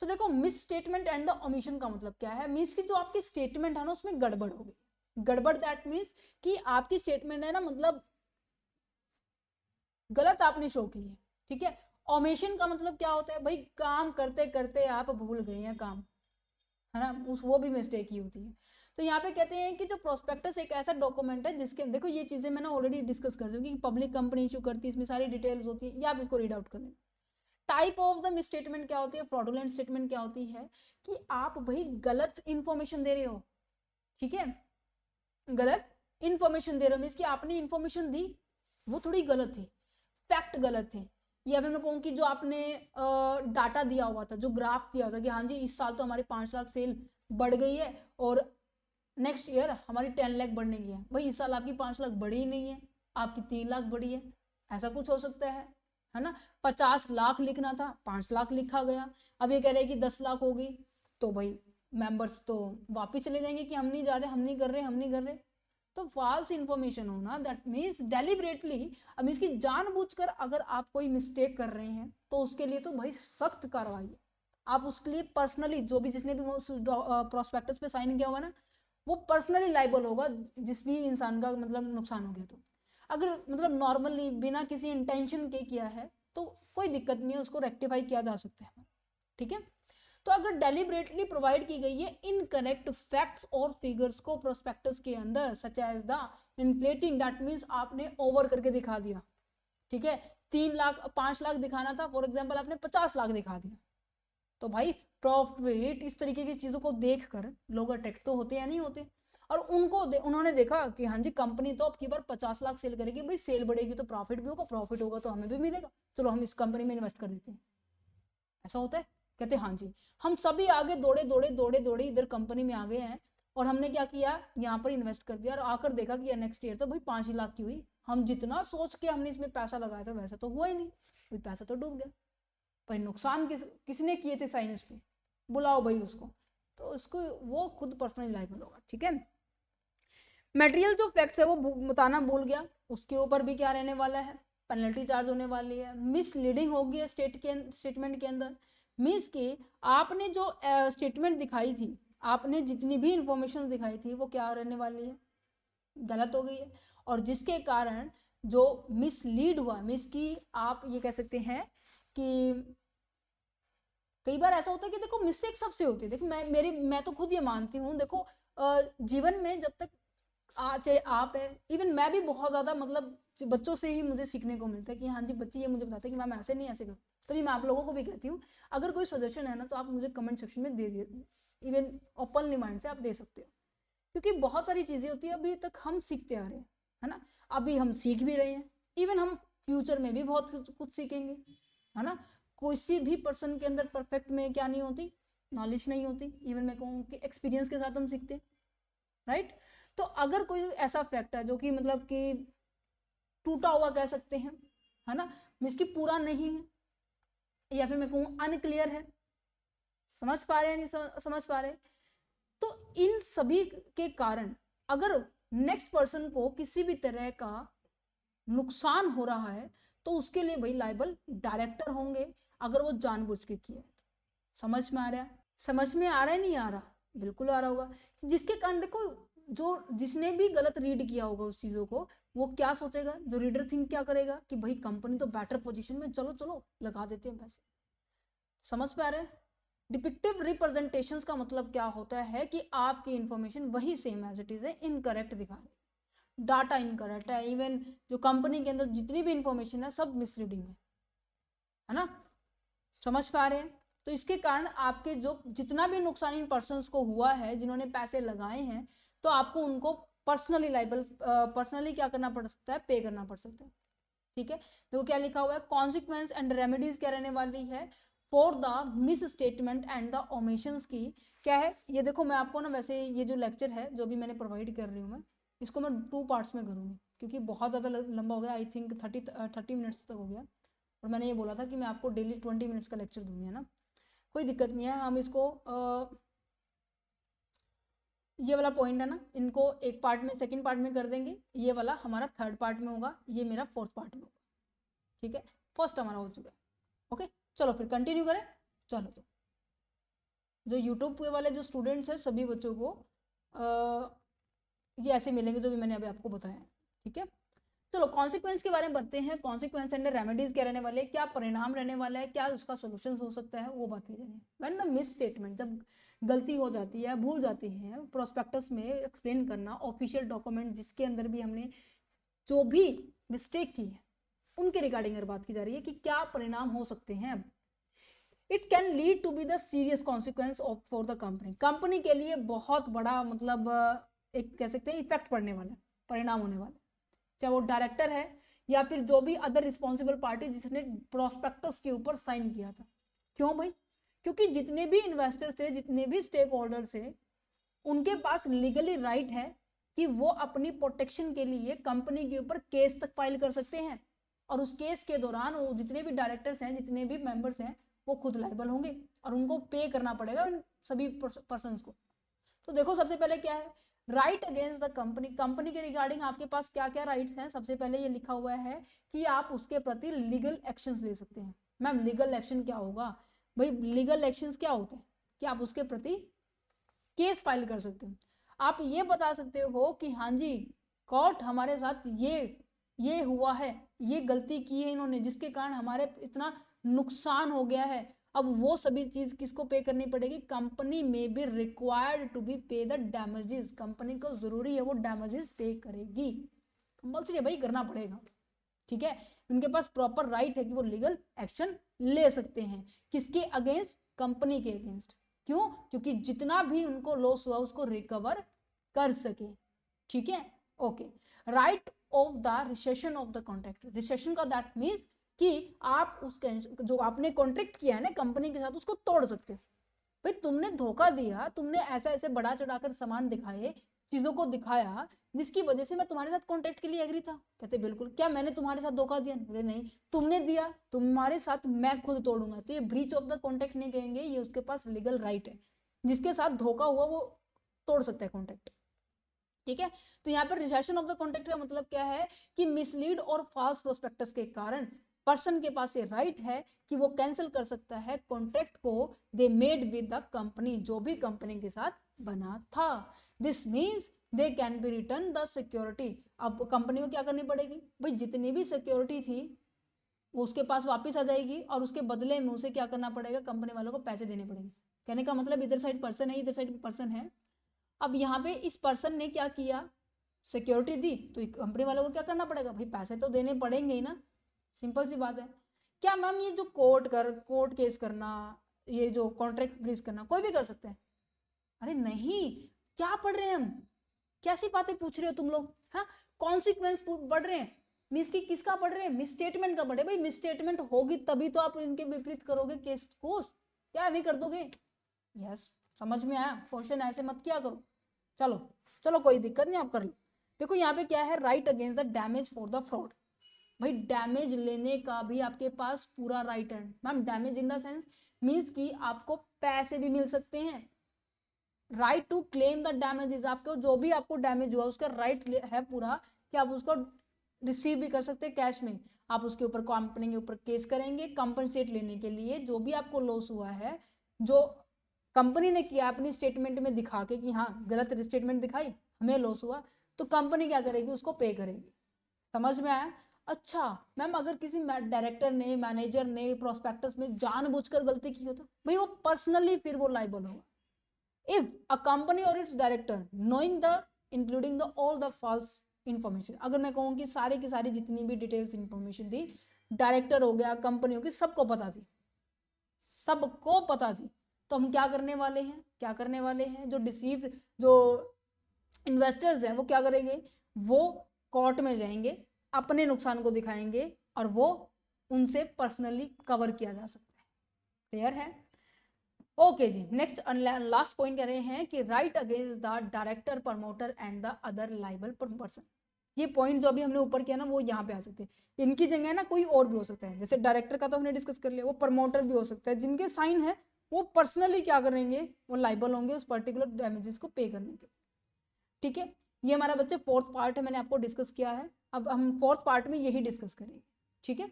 सो देखो miss statement and the omission का मतलब क्या है, मीन्स कि जो आपकी स्टेटमेंट है ना उसमें गड़बड़ हो गई। गड़बड़ दैट मीन्स कि आपकी स्टेटमेंट है ना मतलब गलत आपने शो की है, ठीक है। ओमिशन का मतलब क्या होता है भाई, काम करते करते आप भूल गए हैं काम, है ना, उस वो भी मिस्टेक ही होती है। तो यहाँ पे कहते हैं कि जो प्रोस्पेक्टस एक ऐसा डॉक्यूमेंट है जिसके, देखो ये चीजें मैंने ऑलरेडी डिस्कस कर दी कि पब्लिक कंपनी इशू करती है, इसमें सारी डिटेल्स होती है, या आप इसको रीड आउट कर लें। Type of the miss statement क्या होती है, फ्रॉडुलेंट स्टेटमेंट क्या होती है कि आप भाई गलत इंफॉर्मेशन दे रहे हो, ठीक है, गलत इंफॉर्मेशन दे रहे हो, मीन्स कि आपने इंफॉर्मेशन दी वो थोड़ी गलत थी, फैक्ट गलत थे। या फिर मैं कहूँ कि जो आपने डाटा दिया हुआ था, जो ग्राफ दिया हुआ था कि हाँ जी इस साल तो हमारी 5 लाख सेल बढ़ गई है और नेक्स्ट ईयर हमारी 10 लाख बढ़ने की है, भाई इस साल आपकी 5 लाख बढ़ी ही नहीं है, आपकी 3 लाख बढ़ी है, ऐसा कुछ हो सकता है ना। 50 लाख लिखना था 5 लाख लिखा गया, अब ये कह रहे हैं कि 10 लाख होगी, तो भाई मेंबर्स तो वापिस चले जाएंगे कि हम नहीं जा रहे, हम नहीं कर रहे, हम नहीं कर रहे। तो फॉल्स इंफॉर्मेशन होना दैट मीन्स डेलिबरेटली, अब इसकी जानबूझकर अगर आप कोई मिस्टेक कर रहे हैं तो उसके लिए तो भाई सख्त कार्रवाई है। आप उसके लिए पर्सनली, जो भी जिसने भी वो प्रोस्पेक्टस पे साइन किया हुआ ना, वो पर्सनली लाइबल होगा जिस भी इंसान का मतलब नुकसान हो गया। तो अगर मतलब नॉर्मली बिना किसी इंटेंशन के किया है तो कोई दिक्कत नहीं है, उसको रेक्टिफाई किया जा सकता है, ठीक है। तो अगर डेलिबरेटली प्रोवाइड की गई है इनकरेक्ट फैक्ट्स और फिगर्स को प्रोस्पेक्टस के अंदर, such as the inflating, that means आपने ओवर करके दिखा दिया, ठीक है, 3 लाख 5 लाख दिखाना था फॉर एग्जाम्पल, आपने 50 लाख दिखा दिया, तो भाई प्रॉफिट इस तरीके की चीजों को देखकर लोग अट्रैक्ट तो होते या नहीं होते। और उन्होंने देखा कि हाँ जी कंपनी तो अब की बार 50 लाख सेल करेगी, भाई सेल बढ़ेगी तो प्रॉफिट भी होगा, प्रॉफिट होगा तो हमें भी मिलेगा, चलो हम इस कंपनी में इन्वेस्ट कर देते हैं। ऐसा होता है, कहते हाँ जी हम सभी आगे दौड़े दौड़े दौड़े दौड़े इधर कंपनी में आ गए हैं और हमने क्या किया यहाँ पर इन्वेस्ट कर दिया और आकर देखा कि नेक्स्ट ईयर तो भाई 5 ही लाख की हुई, हम जितना सोच के हमने इसमें पैसा लगाया था वैसा तो हुआ ही नहीं, भाई पैसा तो डूब गया। भाई नुकसान किसने किए थे साइंस पे, बुलाओ भाई उसको, तो उसको वो खुद पर्सनली लाइबल होगा, ठीक है। मटेरियल जो फैक्ट्स है वो बताना भूल गया, उसके ऊपर भी क्या रहने वाला है, पेनल्टी चार्ज होने वाली है। मिसलीडिंग होगी स्टेटमेंट के अंदर, मीन्स कि आपने जो स्टेटमेंट दिखाई थी, आपने जितनी भी इंफॉर्मेशन दिखाई थी वो क्या रहने वाली है, गलत हो गई है, और जिसके कारण जो मिसलीड हुआ, मीन्स कि आप ये कह सकते हैं कि कई बार ऐसा होता है कि देखो मिस्टेक सबसे होती है, देखो मैं तो खुद ये मानती हूँ, देखो जीवन में जब तक चाहे आप है, इवन मैं भी बहुत ज्यादा मतलब बच्चों से ही मुझे सीखने को मिलता है कि हाँ जी बच्चे ये मुझे बताते हैं कि मैम ऐसे नहीं ऐसे कर, तभी मैं आप लोगों को भी कहती हूँ अगर कोई सजेशन है ना तो आप मुझे कमेंट सेक्शन में दे दिए, इवन ओपनली माइंड से आप दे सकते हो, क्योंकि बहुत सारी चीजें होती है अभी तक हम सीखते आ रहे हैं, है ना, अभी हम सीख भी रहे हैं, इवन हम फ्यूचर में भी बहुत कुछ सीखेंगे, है ना। किसी भी पर्सन के अंदर परफेक्ट में क्या नहीं होती, नॉलेज नहीं होती, इवन मैं कहूँ कि एक्सपीरियंस के साथ हम सीखते हैं, राइट। तो अगर कोई ऐसा फैक्ट है जो कि मतलब कि टूटा हुआ कह सकते हैं, है ना, मीन्स कि पूरा नहीं है, या फिर मैं कहूँ अनक्लियर है, समझ पा रहे हैं नहीं समझ पा रहे, तो इन सभी के कारण अगर नेक्स्ट पर्सन को किसी भी तरह का नुकसान हो रहा है तो उसके लिए भाई लाइबल डायरेक्टर होंगे, अगर वो जानबूझ के किया है तो। समझ में आ रहा है, समझ में आ रहा है नहीं आ रहा, बिल्कुल आ रहा होगा, जिसके कारण देखो जो जिसने भी गलत रीड किया होगा उस चीजों को, वो क्या सोचेगा, जो रीडर थिंक क्या करेगा कि भाई कंपनी तो बेटर पोजीशन में, चलो चलो लगा देते हैं पैसे। समझ पा रहे हैं, डिपिक्टिव रिप्रेजेंटेशंस का मतलब क्या होता है कि आपकी इंफॉर्मेशन वही सेम एज इट इज है, इनकरेक्ट दिखा रहे, डाटा इनकरेक्ट है, इवन जो कंपनी के अंदर जितनी भी इंफॉर्मेशन है सब मिसलीडिंग है ना, समझ पा रहे हैं। तो इसके कारण आपके जो जितना भी नुकसान इन पर्सन्स को हुआ है जिन्होंने पैसे लगाए हैं, तो आपको उनको पर्सनली लाइबल पर्सनली क्या करना पड़ सकता है, पे करना पड़ सकता है, ठीक है। तो क्या लिखा हुआ है, कॉन्सिक्वेंस एंड रेमेडीज क्या रहने वाली है for the miss statement and the omissions की, क्या है ये देखो, मैं आपको ना वैसे ये जो लेक्चर है जो भी मैंने प्रोवाइड कर रही हूँ मैं इसको मैं 2 पार्ट्स में करूँगी क्योंकि बहुत ज़्यादा लंबा हो गया, आई थिंक 30 मिनट्स तक हो गया, और मैंने ये बोला था कि मैं आपको डेली 20 मिनट्स का लेक्चर दूंगी, है ना, कोई दिक्कत नहीं है। हम इसको ये वाला पॉइंट है ना, इनको एक पार्ट में सेकंड पार्ट में कर देंगे, ये वाला हमारा थर्ड पार्ट में होगा, ये मेरा फोर्थ पार्ट में होगा, ठीक है। फर्स्ट हमारा हो चुका है, ओके। चलो फिर कंटिन्यू करें, चलो तो जो यूट्यूब पे वाले जो स्टूडेंट्स हैं सभी बच्चों को ये ऐसे मिलेंगे जो भी मैंने अभी आपको बताया, ठीक है। चलो कॉन्सिक्वेंस के बारे में बताते हैं, कॉन्सिक्वेंस एंड रेमेडीज क्या रहने वाले, क्या परिणाम रहने वाला है, क्या उसका सोल्यूशन हो सकता है, वो बात करेंगे। व्हेन द मिस स्टेटमेंट, जब गलती हो जाती है, भूल जाती है प्रोस्पेक्टस में एक्सप्लेन करना, ऑफिशियल डॉक्यूमेंट जिसके अंदर भी हमने जो भी मिस्टेक की है उनके रिगार्डिंग अगर बात की जा रही है कि क्या परिणाम हो सकते हैं, it can lead to be the serious consequence of for the company, company के लिए बहुत बड़ा मतलब एक कह सकते हैं इफेक्ट पड़ने वाला है, परिणाम होने वाला, चाहे वो डायरेक्टर है या फिर जो भी अदर रिस्पॉन्सिबल पार्टी जिसने प्रोस्पेक्टस के ऊपर साइन किया था। क्यों भाई? क्योंकि जितने भी इन्वेस्टर्स है, जितने भी स्टेक होल्डर्स है, उनके पास लीगली राइट है कि वो अपनी प्रोटेक्शन के लिए कंपनी के ऊपर केस तक फाइल कर सकते हैं, और उस केस के दौरान वो जितने भी डायरेक्टर्स हैं, जितने भी मेंबर्स हैं, वो खुद लायबल होंगे और उनको पे करना पड़ेगा उन सभी पर्सन्स को। तो देखो सबसे पहले क्या है, right against the company, company के रिगार्डिंग आपके पास क्या क्या राइट्स हैं। सबसे पहले ये लिखा हुआ है कि आप उसके प्रति लीगल एक्शंस ले सकते हैं। मैम लीगल एक्शन क्या होगा? भाई लीगल एक्शंस क्या होते हैं कि आप उसके प्रति केस फाइल कर सकते हो, आप ये बता सकते हो कि हाँ जी कोर्ट हमारे साथ ये हुआ है, ये गलती की है इन्होंने जिसके कारण हमारे इतना नुकसान हो गया है। अब वो सभी चीज किसको पे करनी पड़ेगी? कंपनी में बी रिक्वायर्ड टू बी पे द डैमेजेस, कंपनी को जरूरी है वो डैमेजेस पे करेगी, कंपल्सरी है भाई, करना पड़ेगा, ठीक है। उनके पास प्रॉपर राइट है कि वो लीगल एक्शन ले सकते हैं, किसके अगेंस्ट? कंपनी के अगेंस्ट। क्यों? क्योंकि जितना भी उनको लॉस हुआ उसको रिकवर कर सके, ठीक है। Okay, right of the recession of the contract, recession का दैट मीन्स कि आप उसके जो आपने कॉन्ट्रैक्ट किया है ना कंपनी के साथ उसको तोड़ सकते हो। भाई तुमने धोखा दिया, तुमने ऐसा ऐसे बढ़ा चढ़ाकर सामान दिखाए, चीजों को दिखाया जिसकी वजह से मैं तुम्हारे साथ कॉन्ट्रैक्ट के लिए एग्री था। कहते बिल्कुल, क्या मैंने तुम्हारे साथ धोखा दिया? बोले नहीं, तुमने दिया, तुम्हारे साथ मैं खुद तोड़ूंगा। तो ये ब्रीच ऑफ द कॉन्ट्रैक्ट नहीं कहेंगे, ये उसके पास लीगल राइट है, जिसके साथ धोखा हुआ वो तोड़ सकता है कॉन्ट्रैक्ट, ठीक है। तो यहाँ पर रिसेशन ऑफ द कॉन्ट्रैक्ट का मतलब क्या है कि मिसलीड और फॉल्स प्रोस्पेक्टस के कारण पर्सन के पास ये राइट है कि वो कैंसिल कर सकता है कॉन्ट्रैक्ट को they made with the company, जो भी कंपनी के साथ बना था। This means they can be return the security. अब कंपनी को क्या करनी पड़ेगी? भाई जितनी भी सिक्योरिटी थी वो उसके पास वापस आ जाएगी और उसके बदले में उसे क्या करना पड़ेगा? कंपनी वालों को पैसे देने पड़ेंगे। कहने का मतलब इधर साइड पर्सन है, इधर साइड पर्सन है। अब यहाँ पे इस पर्सन ने क्या किया? सिक्योरिटी दी, तो कंपनी वालों को क्या करना पड़ेगा? भाई पैसे तो देने पड़ेंगे ही ना, सिंपल सी बात है। क्या मैम ये जो कोर्ट केस करना, ये जो कॉन्ट्रैक्ट ब्रीच करना कोई भी कर सकते हैं? अरे नहीं, क्या पढ़ रहे हैं हम? कैसी बातें पूछ रहे हो तुम लोग? हाँ, कॉन्सिक्वेंस पढ़ रहे हैं, मिस की किसका पढ़ रहे हैं? मिस स्टेटमेंट का पढ़े। भाई मिस स्टेटमेंट होगी तभी तो आप इनके विपरीत करोगे केस को, क्या अभी कर दोगे? यस, समझ में आया? क्वेश्चन ऐसे मत किया करो। चलो चलो कोई दिक्कत नहीं, आप कर लो। देखो यहाँ पे क्या है, right against the damage for the fraud. भाई डैमेज लेने का भी आपके पास पूरा राइट है। Ma'am damage in the sense means कि आपको पैसे भी मिल सकते हैं। Right to claim the damages, आपको जो भी आपको डैमेज हुआ उसका राइट है पूरा कि आप उसको रिसीव भी कर सकते हैं कैश में। आप उसके ऊपर कंपनी के ऊपर केस करेंगे कंपनसेट लेने के लिए, जो भी आपको लॉस हुआ है, जो कंपनी ने किया अपनी स्टेटमेंट में दिखा के कि हाँ गलत स्टेटमेंट दिखाई, हमें लॉस हुआ, तो कंपनी क्या करेगी? उसको पे करेगी। समझ में आया? अच्छा मैम अगर किसी डायरेक्टर ने, मैनेजर ने प्रोस्पेक्टस में जानबूझकर गलती की हो तो भाई वो पर्सनली फिर वो लायबल होगा। इफ अ कंपनी और it's director knowing the including the all the false information, अगर मैं कहूँ कि सारी की सारी जितनी भी डिटेल्स इंफॉर्मेशन थी, डायरेक्टर हो गया, कंपनी होगी, सबको पता थी, सबको पता थी, तो हम क्या करने वाले हैं? क्या करने वाले हैं? जो डिसीव जो इन्वेस्टर्स हैं वो क्या करेंगे? वो कोर्ट में जाएंगे, अपने नुकसान को दिखाएंगे और वो उनसे पर्सनली कवर किया जा सकता है। क्लियर है? ओके जी, नेक्स्ट लास्ट पॉइंट कह रहे हैं कि right against the director, promoter and the other liable person. ये पॉइंट जो अभी हमने ऊपर किया ना वो यहाँ पे आ सकते हैं। इनकी जगह ना कोई और भी हो सकता है, जैसे डायरेक्टर का तो हमने डिस्कस कर लिया, वो प्रमोटर भी हो सकता है, जिनके साइन है वो पर्सनली क्या करेंगे? वो लाइबल होंगे उस पर्टिकुलर डैमेजेस को पे करने के। ठीक है, ये हमारा बच्चे फोर्थ पार्ट है, मैंने आपको डिस्कस किया है। अब हम फोर्थ पार्ट में यही डिस्कस करेंगे। ठीक है,